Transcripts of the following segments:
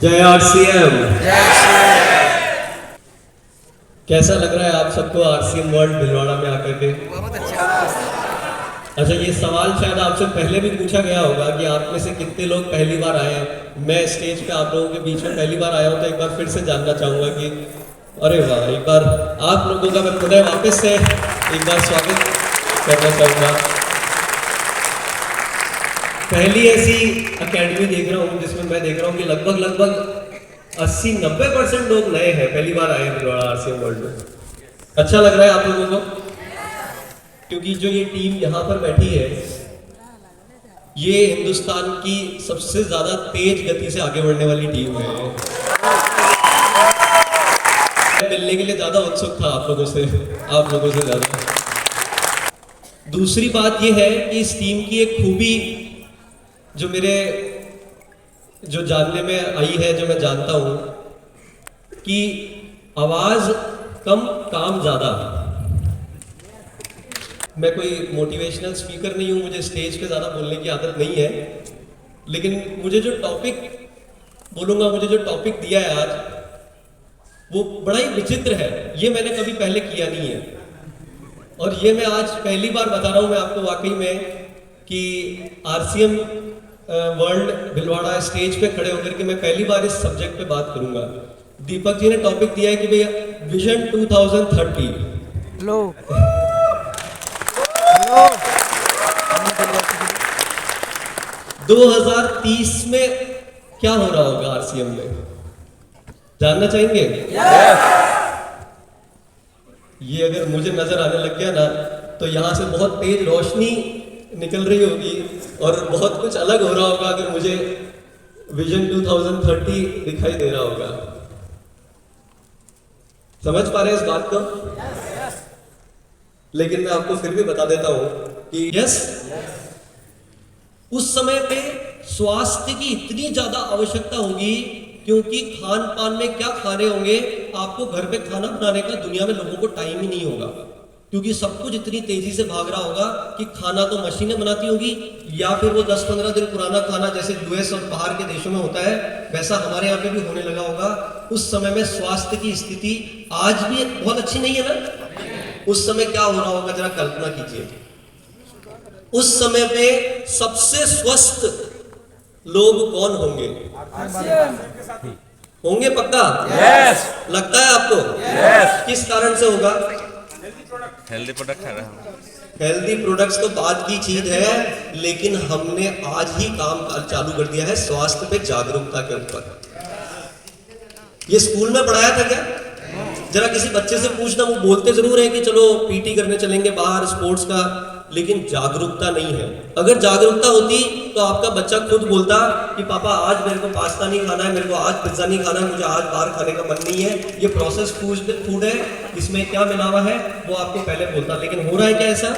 जय आरसीएम। कैसा लग रहा है आप सबको आरसीएम वर्ल्ड भिलवाड़ा में आकर के? बहुत अच्छा। अच्छा, ये सवाल शायद आपसे पहले भी पूछा गया होगा कि आप में से कितने लोग पहली बार आए हैं। मैं स्टेज पे आप लोगों के बीच में पहली बार आया हूँ, तो एक बार फिर से जानना चाहूँगा कि अरे वाह, एक बार आप लोगों का मैं पुनः वापस से एक बार स्वागत करना चाहूँगा। पहली ऐसी एकेडमी देख रहा हूँ जिसमें मैं देख रहा हूँ कि लगभग 80-90% लोग नए हैं, पहली बार आए हैं भिलवाड़ा आरसीएम वर्ल्ड में। अच्छा लग रहा है आप लोगों को? क्योंकि जो ये टीम यहाँ पर बैठी है, ये हिंदुस्तान की सबसे ज्यादा तेज गति से आगे बढ़ने वाली टीम है। मिलने के लिए ज्यादा उत्सुक था आप लोगों से ज्यादा। दूसरी बात ये है कि इस टीम की एक खूबी जो जानने में आई है, जो मैं जानता हूं, कि आवाज कम काम ज्यादा। मैं कोई मोटिवेशनल स्पीकर नहीं हूं, मुझे स्टेज पे ज्यादा बोलने की आदत नहीं है, लेकिन मुझे जो टॉपिक दिया है आज, वो बड़ा ही विचित्र है। ये मैंने कभी पहले किया नहीं है और ये मैं आज पहली बार बता रहा हूं मैं आपको वाकई में कि आरसीएम वर्ल्ड भिलवाड़ा स्टेज पे खड़े होकर के मैं पहली बार इस सब्जेक्ट पे बात करूंगा। दीपक जी ने टॉपिक दिया है कि भैया विजन 2030 लो 2030 में क्या हो रहा होगा आरसीएम में, जानना चाहेंगे? ये अगर मुझे नजर आने लग गया ना, तो यहां से बहुत तेज रोशनी निकल रही होगी और बहुत कुछ अलग हो रहा होगा अगर मुझे विजन 2030 दिखाई दे रहा होगा। समझ पा रहे हैं इस बात को? लेकिन मैं आपको फिर भी बता देता हूं कि यस, उस समय पे स्वास्थ्य की इतनी ज्यादा आवश्यकता होगी, क्योंकि खान पान में क्या खा रहे होंगे, आपको घर पे खाना बनाने का दुनिया में लोगों को टाइम ही नहीं होगा, क्योंकि सब कुछ इतनी तेजी से भाग रहा होगा कि खाना तो मशीनें बनाती होगी, या फिर वो 10-15 दिन पुराना खाना जैसे यूएस और बाहर के देशों में होता है, वैसा हमारे यहाँ पे भी होने लगा होगा। उस समय में स्वास्थ्य की स्थिति आज भी बहुत अच्छी नहीं है ना। उस समय क्या हो रहा होगा, जरा कल्पना कीजिए। उस समय पे सबसे स्वस्थ लोग कौन होंगे? होंगे पक्का? यस। लगता है आपको? यस। किस कारण से होगा? हेल्दी प्रोडक्ट खा रहा हूँ। हेल्दी प्रोडक्ट्स तो बाद की चीज है, लेकिन हमने आज ही काम चालू कर दिया है स्वास्थ्य पे जागरूकता के ऊपर। ये स्कूल में पढ़ाया था क्या? जरा किसी बच्चे से पूछना, वो बोलते जरूर है कि चलो पीटी करने चलेंगे बाहर, स्पोर्ट्स का, लेकिन जागरूकता नहीं है। अगर जागरूकता होती तो आपका बच्चा खुद बोलता कि पापा आज मेरे को पास्ता नहीं खाना है, मेरे को आज पिज्जा नहीं खाना है, मुझे आज बाहर खाने का मन नहीं है, ये प्रोसेस फूड है, इसमें क्या मिला हुआ है, वो आपको पहले बोलता। लेकिन हो रहा है क्या ऐसा?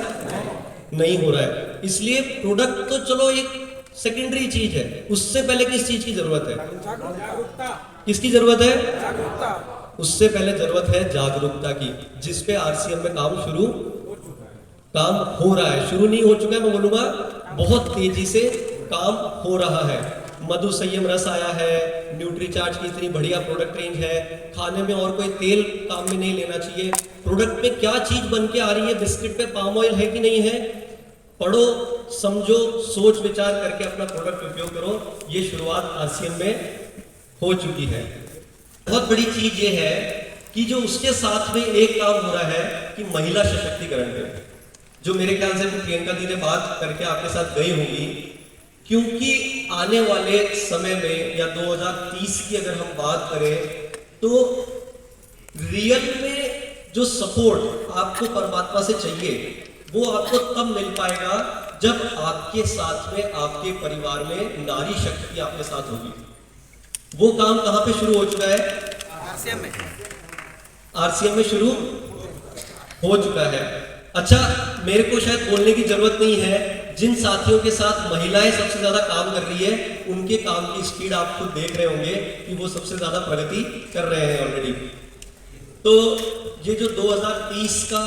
नहीं हो रहा है। इसलिए प्रोडक्ट तो चलो एक सेकेंडरी चीज है, उससे पहले किस चीज की जरूरत है? किसकी जरूरत है? उससे पहले जरूरत है जागरूकता की, जिसपे आरसीएम में काम हो रहा है। शुरू नहीं हो चुका है, मैं बोलूंगा बहुत तेजी से काम हो रहा है। मधु संयम रस आया है, न्यूट्रीचार्ज की इतनी बढ़िया प्रोडक्ट रेंज है, खाने में और कोई तेल काम में नहीं लेना चाहिए। प्रोडक्ट पे क्या चीज बन के आ रही है, बिस्किट पे पाम ऑयल है कि नहीं है, पढ़ो, समझो, सोच विचार करके अपना प्रोडक्ट उपयोग करो। ये शुरुआत आरसीएम में हो चुकी है। बहुत बड़ी चीज ये है कि जो उसके साथ में एक काम हो रहा है कि महिला सशक्तिकरण पे, जो मेरे ख्याल से प्रियंका दी ने बात करके आपके साथ गई होगी, क्योंकि आने वाले समय में या 2030 की अगर हम बात करें, तो रियल में जो सपोर्ट आपको परमात्मा से चाहिए, वो आपको तब मिल पाएगा जब आपके साथ में, आपके परिवार में नारी शक्ति आपके साथ होगी। वो काम कहां पे शुरू हो चुका है? आरसीएम में शुरू हो चुका है। अच्छा, मेरे को शायद बोलने की जरूरत नहीं है, जिन साथियों के साथ महिलाएं सबसे ज्यादा काम कर रही है, उनके काम की स्पीड आप खुद देख रहे होंगे कि वो सबसे ज्यादा प्रगति कर रहे हैं ऑलरेडी। तो ये जो 2030 का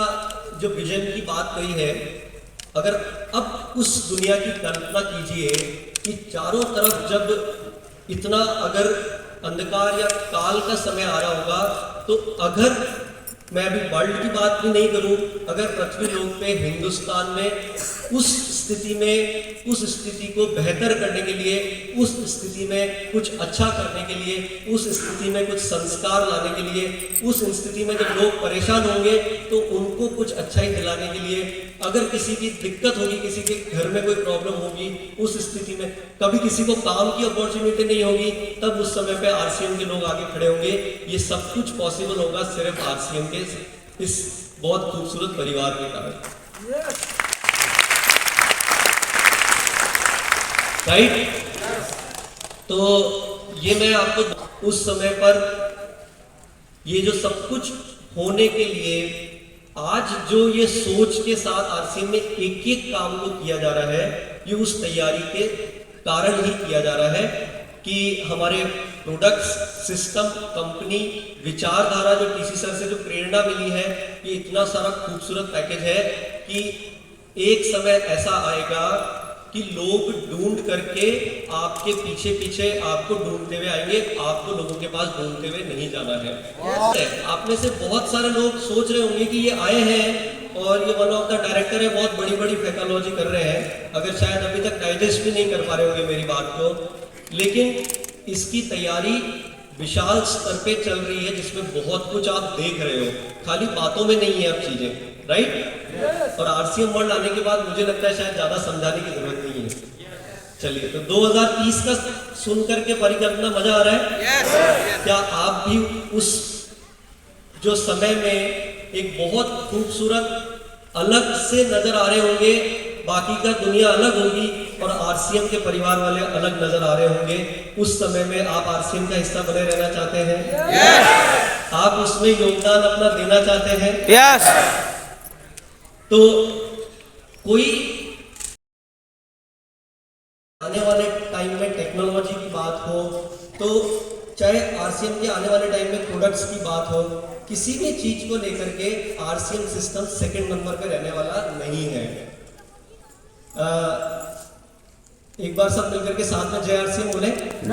जो विजन की बात कही है, अगर अब उस दुनिया की कल्पना कीजिए कि चारों तरफ जब इतना अगर अंधकार या काल का समय आ रहा होगा, तो अगर मैं अभी वर्ल्ड की बात भी नहीं करूं, अगर पृथ्वी लोक पे हिंदुस्तान में उस स्थिति को बेहतर करने के लिए, उस स्थिति में कुछ अच्छा करने के लिए, उस स्थिति में कुछ संस्कार लाने के लिए, उस स्थिति में जब लोग परेशान होंगे तो उनको कुछ अच्छाई दिलाने के लिए, अगर किसी की दिक्कत होगी, किसी के घर में कोई प्रॉब्लम होगी, उस स्थिति में कभी किसी को काम की अपॉर्चुनिटी नहीं होगी, तब उस समय पे आरसीएम के लोग आगे खड़े होंगे। ये सब कुछ पॉसिबल होगा सिर्फ आरसीएम के इस बहुत खूबसूरत परिवार के कारण। राइट? तो ये मैं आपको उस समय पर ये जो सब कुछ होने के लिए आज जो ये सोच के साथ आरसीएम में एक एक काम को किया जा रहा है, ये उस तैयारी के कारण ही किया जा रहा है कि हमारे प्रोडक्ट्स, सिस्टम, कंपनी, विचारधारा जो टीसी सर से जो प्रेरणा मिली है, ये इतना सारा खूबसूरत पैकेज है कि एक समय ऐसा आएगा कि लोग ढूंढ करके आपके पीछे पीछे आपको ढूंढते हुए आएंगे, आपको लोगों के पास ढूंढते हुए नहीं जाना है। आप में से बहुत सारे लोग सोच रहे होंगे कि ये आए हैं और ये वन ऑफ द डायरेक्टर है, बहुत बड़ी बड़ी फैकोलॉजी कर रहे हैं, अगर शायद अभी तक डाइजेस्ट भी नहीं कर पा रहे होंगे मेरी बात को, लेकिन इसकी तैयारी विशाल स्तर पे चल रही है, जिसमें बहुत कुछ आप देख रहे हो, खाली बातों में नहीं है अब चीजें। राइट? और आरसीएम वर्ल्ड आने के बाद मुझे लगता है शायद ज्यादा समझाने की जरूरत नहीं है। चलिए, तो 2030 का सुन करके परिकल्पना मजा आ रहा है? क्या आप भी उस जो समय में एक बहुत खूबसूरत अलग से नजर आ रहे होंगे, बाकी का दुनिया अलग होगी और आरसीएम के परिवार वाले अलग नजर आ रहे होंगे, उस समय में आप आरसीएम का हिस्सा बने रहना चाहते हैं? आप उसमें योगदान अपना देना चाहते हैं? तो कोई आने वाले टाइम में टेक्नोलॉजी की बात हो, तो चाहे आरसीएम के आने वाले टाइम में प्रोडक्ट्स की बात हो, किसी भी चीज को लेकर के आरसीएम सिस्टम सेकंड नंबर पे रहने वाला नहीं है। एक बार सब मिलकर के साथ में जय आरसीएम बोले।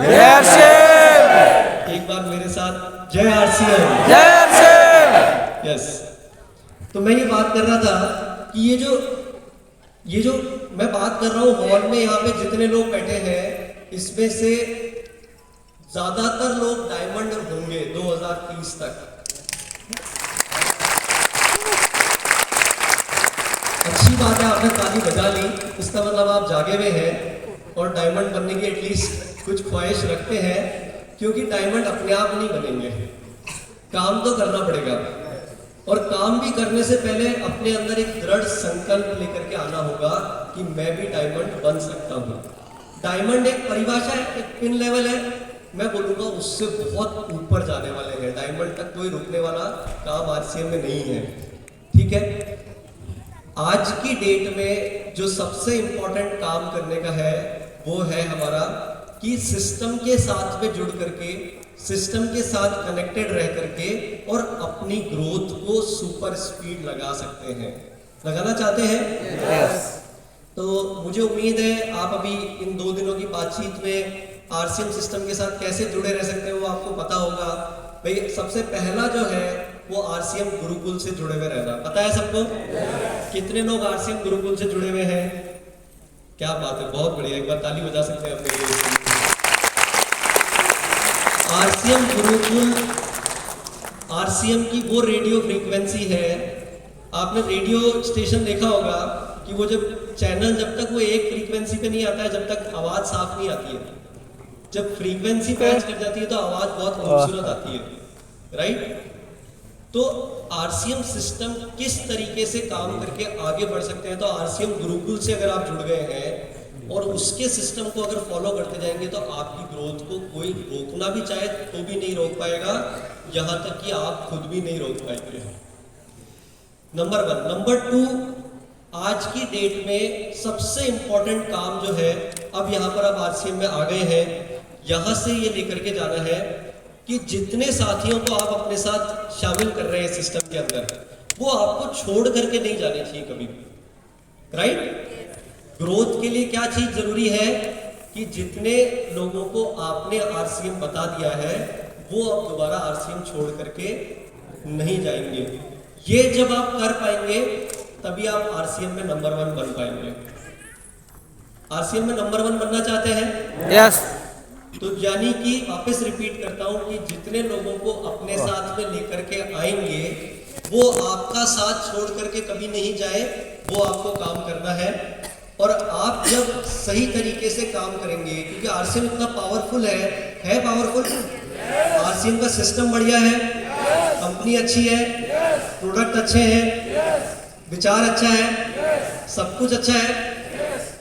जय आरसीएम। एक बार मेरे साथ जय आरसीएम। जय आरसीएम। यस। तो मैं ये बात कर रहा था कि ये जो मैं बात कर रहा हूँ, हॉल में यहाँ पे जितने लोग बैठे हैं, इसमें से ज्यादातर लोग डायमंड होंगे 2030 तक। अच्छी बात है, आपने ताली बजा ली, इसका मतलब आप जागे हुए हैं और डायमंड बनने की एटलीस्ट कुछ ख्वाहिश रखते हैं, क्योंकि डायमंड अपने आप नहीं बनेंगे, काम तो करना पड़ेगा। और काम भी करने से पहले अपने अंदर एक दृढ़ संकल्प लेकर के आना होगा कि मैं भी डायमंड बन सकता हूँ। डायमंड एक परिभाषा है, एक पिन लेवल है, मैं बोलूँगा उससे बहुत ऊपर जाने वाले हैं। डायमंड तक कोई रुकने वाला काम आरसीएम में नहीं है। ठीक है? आज की डेट में जो सबसे इंपॉर्टेंट काम करने का है वो है हमारा कि सिस्टम के साथ में जुड़ करके, सिस्टम के साथ कनेक्टेड रह करके और अपनी ग्रोथ को सुपर स्पीड लगा सकते हैं। लगाना चाहते हैं? yes. तो मुझे उम्मीद है आप अभी इन 2 दिनों की बातचीत में आरसीएम सिस्टम के साथ कैसे जुड़े रह सकते हैं वो आपको पता होगा। भाई सबसे पहला जो है वो आरसीएम गुरुकुल से जुड़े हुए रहना। पता है सबको? yes. कितने लोग आरसीएम गुरुकुल से जुड़े हुए हैं? क्या बात है, बहुत बढ़िया, एक बार ताली बजा सकते हैं अपने लिए। आरसीएम गुरुकुल, आरसीएम की वो रेडियो फ्रीक्वेंसी है, आपने रेडियो स्टेशन देखा होगा कि वो जब चैनल, जब तक वो एक फ्रीक्वेंसी पे नहीं आता है, जब तक आवाज साफ नहीं आती है, जब फ्रीक्वेंसी मैच कर जाती है तो आवाज बहुत खूबसूरत आती है। राइट? तो आरसीएम सिस्टम किस तरीके से काम करके आगे बढ़ सकते हैं, तो आरसीएम गुरुकुल से अगर आप जुड़ गए हैं और उसके सिस्टम को अगर फॉलो करते जाएंगे तो आपकी ग्रोथ को कोई रोकना भी चाहे तो भी नहीं रोक पाएगा, यहां तक कि आप खुद भी नहीं रोक पाएंगे। नंबर 1। नंबर 2, आज की डेट में सबसे इंपॉर्टेंट काम जो है, अब यहां पर आप आरसीएम में आ गए हैं, यहां से ये लेकर के जाना है कि जितने साथियों को आप अपने साथ शामिल कर रहे हैं सिस्टम के अंदर, वो आपको छोड़ करके नहीं जाने चाहिए कभी भी। राइट? ग्रोथ के लिए क्या चीज जरूरी है? कि जितने लोगों को आपने आरसीएम बता दिया है वो अब दोबारा आरसीएम छोड़ करके नहीं जाएंगे। ये जब आप कर पाएंगे तभी आप आरसीएम में नंबर 1 बन पाएंगे। आरसीएम में नंबर 1 बनना चाहते हैं? यस। तो यानी कि वापस रिपीट करता हूं कि जितने लोगों को अपने साथ में लेकर के आएंगे वो आपका साथ छोड़ करके कभी नहीं जाए, वो आपको काम करना है। और आप जब सही तरीके से काम करेंगे, क्योंकि आरसीएम इतना पावरफुल है पावरफुल। आरसीएम का सिस्टम बढ़िया है, कंपनी अच्छी है, प्रोडक्ट अच्छे हैं, विचार अच्छा है, सब कुछ अच्छा है,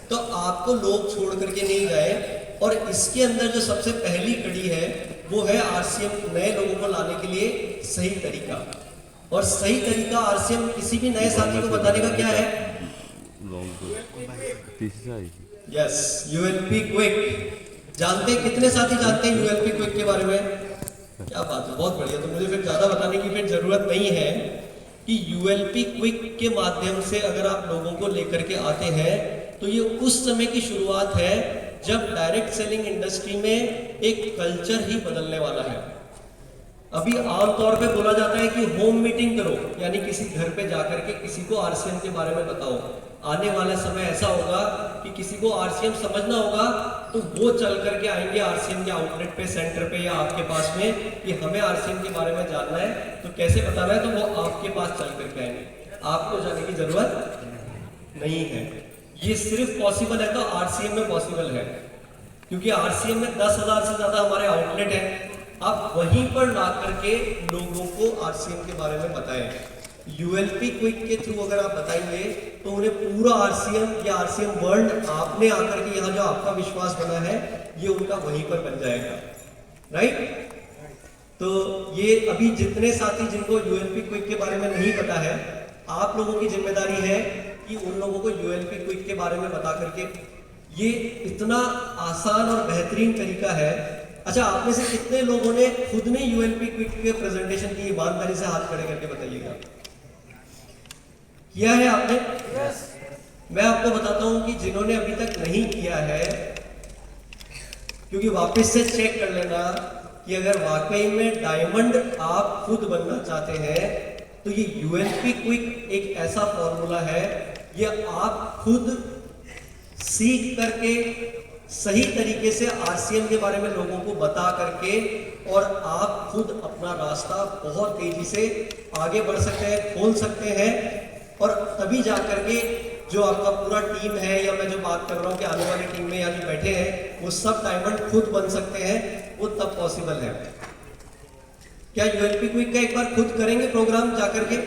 तो आपको लोग छोड़ करके नहीं जाए। और इसके अंदर जो सबसे पहली कड़ी है वो है आरसीएम नए लोगों को लाने के लिए सही तरीका। और सही तरीका आरसीएम किसी भी नए साथी को बताने का क्या है? Yes, ULP quick. जानते कितने साथी जानते हैं यूएलपी क्विक के बारे में? क्या बात है, बहुत बढ़िया। तो मुझे फिर ज्यादा बताने की फिर जरूरत नहीं है कि यूएलपी क्विक के माध्यम से अगर आप लोगों को लेकर के आते हैं तो ये उस समय की शुरुआत है जब डायरेक्ट सेलिंग इंडस्ट्री में एक कल्चर ही बदलने वाला है। अभी आमतौर पे बोला जाता है कि होम मीटिंग करो, यानी किसी घर पे जाकर के किसी को आरसीएम के बारे में बताओ। आने वाला समय ऐसा होगा कि किसी को आरसीएम समझना होगा तो वो चल करके आएंगे आरसीएम के आउटलेट पे, सेंटर पे या आपके पास में कि हमें आरसीएम के बारे में जानना है, तो कैसे बताना है, तो वो आपके पास चल करके आएंगे। आपको जाने की जरूरत नहीं है। ये सिर्फ पॉसिबल है तो आरसीएम में पॉसिबल है, क्योंकि आरसीएम में 10,000 से ज्यादा हमारे आउटलेट हैं। आप वहीं पर ला करके लोगों को आरसीएम के बारे में बताएं। यूएलपी क्विक के थ्रू अगर आप बताएंगे तो उन्हें पूरा आरसीएम या आरसीएम वर्ल्ड आपने आकर के यहाँ जो आपका विश्वास बना है ये उनका वहीं पर बन जाएगा, राइट? तो ये अभी जितने साथी जिनको यूएलपी क्विक के बारे में नहीं पता है, आप लोगों की जिम्मेदारी है कि उन लोगों को यूएलपी क्विक के बारे में बता करके, ये इतना आसान और बेहतरीन तरीका है। अच्छा, आप में से कितने लोगों ने खुद ने यूएलपी क्विक के प्रेजेंटेशन की? ईमानदारी से हाथ खड़े करके बताइएगा, किया है आपने? yes. मैं आपको बताता हूं कि जिन्होंने अभी तक नहीं किया है, क्योंकि वापस से चेक कर लेना कि अगर वाकई में डायमंड आप खुद बनना चाहते हैं तो ये यूएलपी क्विक एक ऐसा फॉर्मूला है, ये आप खुद सीख करके सही तरीके से आरसीएम के बारे में लोगों को बता करके और आप खुद अपना रास्ता बहुत तेजी से आगे बढ़ सकते हैं, खोल सकते हैं। और तभी जा करके जो आपका पूरा टीम है, या मैं जो बात कर रहा हूँ कि आने वाली टीम में या जो बैठे हैं, वो सब डायमंड खुद बन सकते हैं, वो तब पॉसिबल है। क्या यूएलपी क्विक का एक बार खुद करेंगे प्रोग्राम जा करके?